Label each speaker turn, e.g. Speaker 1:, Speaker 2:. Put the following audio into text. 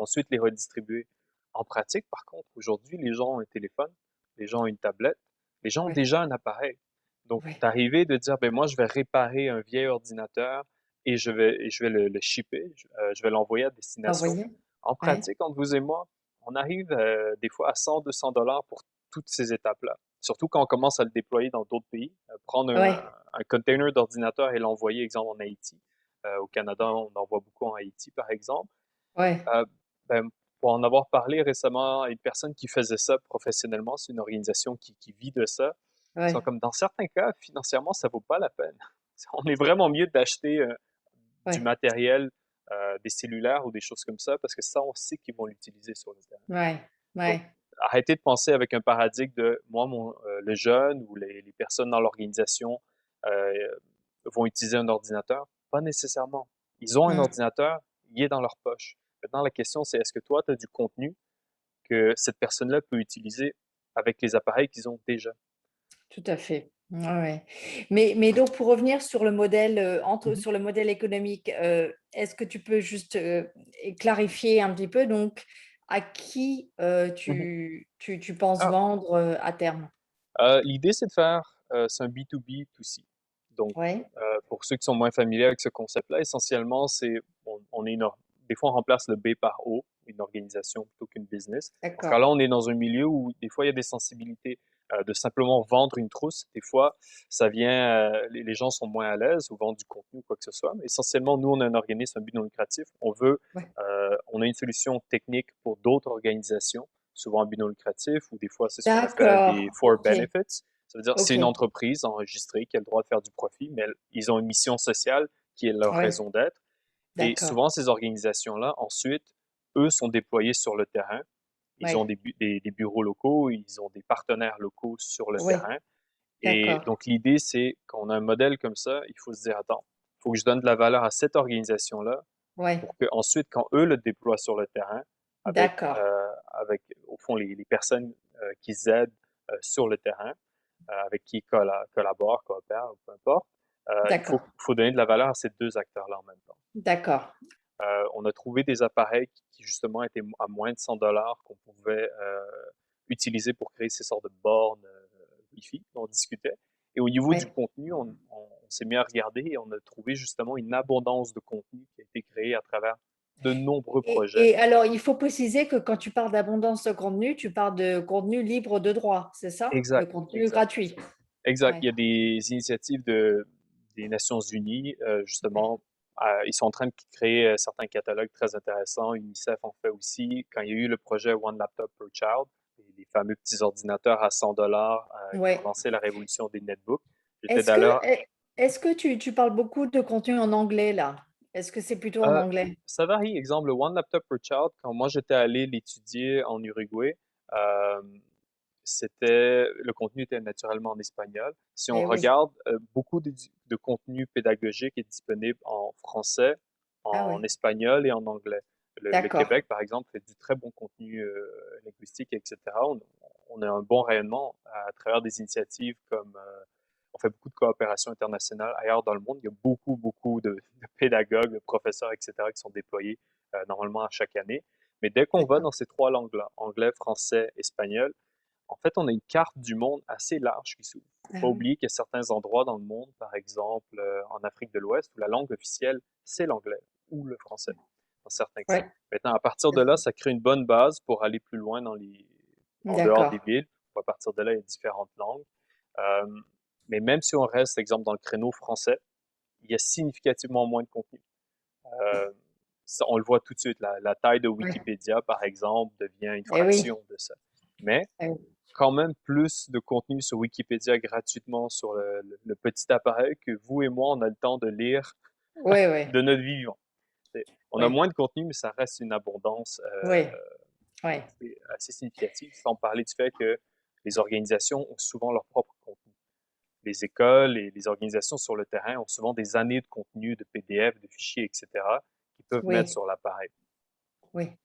Speaker 1: ensuite les redistribuer. En pratique, par contre, aujourd'hui, les gens ont un téléphone, les gens ont une tablette, les gens ont
Speaker 2: Ouais,
Speaker 1: déjà un appareil. Donc,
Speaker 2: ouais.
Speaker 1: d'arriver de dire, ben moi, je vais réparer un vieil ordinateur et je vais le shipper, je vais l'envoyer à destination.
Speaker 2: Envoyer?
Speaker 1: En
Speaker 2: Ouais.
Speaker 1: pratique, entre vous et moi, on arrive des fois à 100, $200 pour toutes ces étapes-là. Surtout quand on commence à le déployer dans d'autres pays. Prendre
Speaker 2: Ouais.
Speaker 1: un container d'ordinateur et l'envoyer, exemple, en Haïti. Au Canada, on en voit beaucoup en Haïti, par exemple.
Speaker 2: Ouais.
Speaker 1: Euh, ben, pour en avoir parlé récemment à une personne qui faisait ça professionnellement, c'est une organisation qui vit de ça. Ils sont
Speaker 2: Ouais.
Speaker 1: comme, dans certains cas, financièrement, ça vaut pas la peine. On est vraiment mieux d'acheter du
Speaker 2: Ouais.
Speaker 1: matériel, des cellulaires ou des choses comme ça, parce que ça, on sait qu'ils vont l'utiliser sur le terrain.
Speaker 2: Ouais.
Speaker 1: Donc,
Speaker 2: Ouais.
Speaker 1: arrêtez de penser avec un paradigme de moi, le jeune ou les personnes dans l'organisation euh, vont utiliser un ordinateur. Pas nécessairement. Ils ont un
Speaker 2: Mm.
Speaker 1: ordinateur, il est dans leur poche. Maintenant, la question, c'est est-ce que toi, tu as du contenu que cette personne-là peut utiliser avec les appareils qu'ils ont déjà?
Speaker 2: Tout à fait. Ouais, ouais. Mais donc pour revenir sur le modèle,
Speaker 1: Mhm.
Speaker 2: sur le modèle économique, est-ce que tu peux juste, clarifier un petit peu donc à qui,
Speaker 1: Mhm.
Speaker 2: tu penses
Speaker 1: Ah,
Speaker 2: vendre, à terme?
Speaker 1: l'idée, c'est de faire, c'est un B2B2C. Donc,
Speaker 2: Ouais,
Speaker 1: pour ceux qui sont moins familiers avec ce concept-là, essentiellement, on est des fois, on remplace le B par O, une organisation plutôt qu'une business. Dans ce
Speaker 2: d'accord.
Speaker 1: cas-là, on est dans un milieu où, des fois, il y a des sensibilités. De simplement vendre une trousse, des fois, ça vient, les gens sont moins à l'aise ou vendent du contenu ou quoi que ce soit. Mais essentiellement, nous, on a un organisme à but non lucratif.
Speaker 2: Ouais.
Speaker 1: On a une solution technique pour d'autres organisations, souvent à but non lucratif, ou des fois, c'est ce qu'on appelle des
Speaker 2: D'accord,
Speaker 1: for
Speaker 2: OK,
Speaker 1: benefits. Ça veut dire c'est une
Speaker 2: OK.
Speaker 1: entreprise enregistrée qui a le droit de faire du profit, mais ils ont une mission sociale qui est leur
Speaker 2: Ouais,
Speaker 1: raison d'être. Et
Speaker 2: d'accord.
Speaker 1: souvent, ces organisations-là, ensuite, eux sont déployés sur le terrain. Ils ont
Speaker 2: Ouais,
Speaker 1: des bureaux locaux, ils ont des partenaires locaux sur le
Speaker 2: ouais,
Speaker 1: terrain. Et
Speaker 2: d'accord.
Speaker 1: donc, l'idée, c'est qu'on a un modèle comme ça, il faut se dire, attends, il faut que je donne de la valeur à cette organisation-là
Speaker 2: Ouais,
Speaker 1: pour que ensuite, quand eux le déploient sur le terrain,
Speaker 2: d'accord,
Speaker 1: au fond, les personnes qui aident sur le terrain, avec qui ils collaborent, coopèrent, ou peu importe, il
Speaker 2: d'accord,
Speaker 1: faut donner de la valeur à ces deux acteurs-là en même temps.
Speaker 2: d'accord.
Speaker 1: On a trouvé des appareils qui justement étaient à moins de $100 qu'on pouvait utiliser pour créer ces sortes de bornes Wi-Fi dont on discutait. Et au niveau du
Speaker 2: Ouais.
Speaker 1: contenu, on s'est mis à regarder et on a trouvé justement une abondance de contenu qui a été créé à travers de nombreux projets.
Speaker 2: Et alors, il faut préciser que quand tu parles d'abondance de contenu, tu parles de contenu libre de droit, c'est ça? De
Speaker 1: Exact,
Speaker 2: contenu
Speaker 1: exact,
Speaker 2: gratuit?
Speaker 1: exact.
Speaker 2: Ouais,
Speaker 1: Il y a des initiatives des Nations Unies,
Speaker 2: ouais.
Speaker 1: justement. Ils sont en train de créer certains catalogues très intéressants. UNICEF en fait aussi. Quand il y a eu le projet One Laptop per Child, les fameux petits ordinateurs à $100 qui ont
Speaker 2: Ouais.
Speaker 1: lancé la révolution des netbooks, j'étais
Speaker 2: Est-ce que,
Speaker 1: d'ailleurs.
Speaker 2: est-ce que tu parles beaucoup de contenu en anglais là? Est-ce que c'est plutôt en
Speaker 1: Euh,
Speaker 2: anglais?
Speaker 1: Ça varie. Exemple, le One Laptop per Child, quand moi j'étais allé l'étudier en Uruguay, euh, le contenu était naturellement en espagnol. Si on
Speaker 2: Eh oui.
Speaker 1: regarde, beaucoup de contenu pédagogique est disponible en français,
Speaker 2: Ah
Speaker 1: en
Speaker 2: oui.
Speaker 1: espagnol et en anglais. Le
Speaker 2: D'accord.
Speaker 1: Québec, par exemple, fait du très bon contenu linguistique, etc. On a un bon rayonnement à travers des initiatives comme on fait beaucoup de coopération internationale ailleurs dans le monde. Il y a beaucoup, beaucoup de pédagogues, de professeurs, etc., qui sont déployés normalement à chaque année. Mais dès qu'on va
Speaker 2: D'accord.
Speaker 1: dans ces trois langues-là, anglais, français, espagnol, en fait, on a une carte du monde assez large qui s'ouvre. Il ne faut
Speaker 2: Ah
Speaker 1: pas
Speaker 2: oui.
Speaker 1: oublier qu'il y a certains endroits dans le monde, par exemple en Afrique de l'Ouest, où la langue officielle, c'est l'anglais ou le français, dans certains cas.
Speaker 2: Ouais.
Speaker 1: Maintenant, à partir de là, ça crée une bonne base pour aller plus loin en dehors des
Speaker 2: D'accord.
Speaker 1: villes. À partir de là, il y a différentes langues. Euh, mais même si on reste, exemple, dans le créneau français, il y a significativement moins de contenu. Euh, on le voit tout de suite. La taille de
Speaker 2: Ouais.
Speaker 1: Wikipédia, par exemple, devient une
Speaker 2: Eh oui.
Speaker 1: fraction de ça. Mais
Speaker 2: Eh oui.
Speaker 1: quand même plus de contenu sur Wikipédia gratuitement sur le petit appareil que vous et moi, on a le temps de lire
Speaker 2: Ouais, ouais.
Speaker 1: de notre vivant. On a
Speaker 2: Ouais.
Speaker 1: moins de contenu, mais ça reste une abondance
Speaker 2: Ouais. Ouais.
Speaker 1: assez significative, sans parler du fait que les organisations ont souvent leur propre contenu. Les écoles et les organisations sur le terrain ont souvent des années de contenu, de PDF, de fichiers, etc., qu'ils peuvent mettre
Speaker 2: Oui.
Speaker 1: sur l'appareil.
Speaker 2: Oui.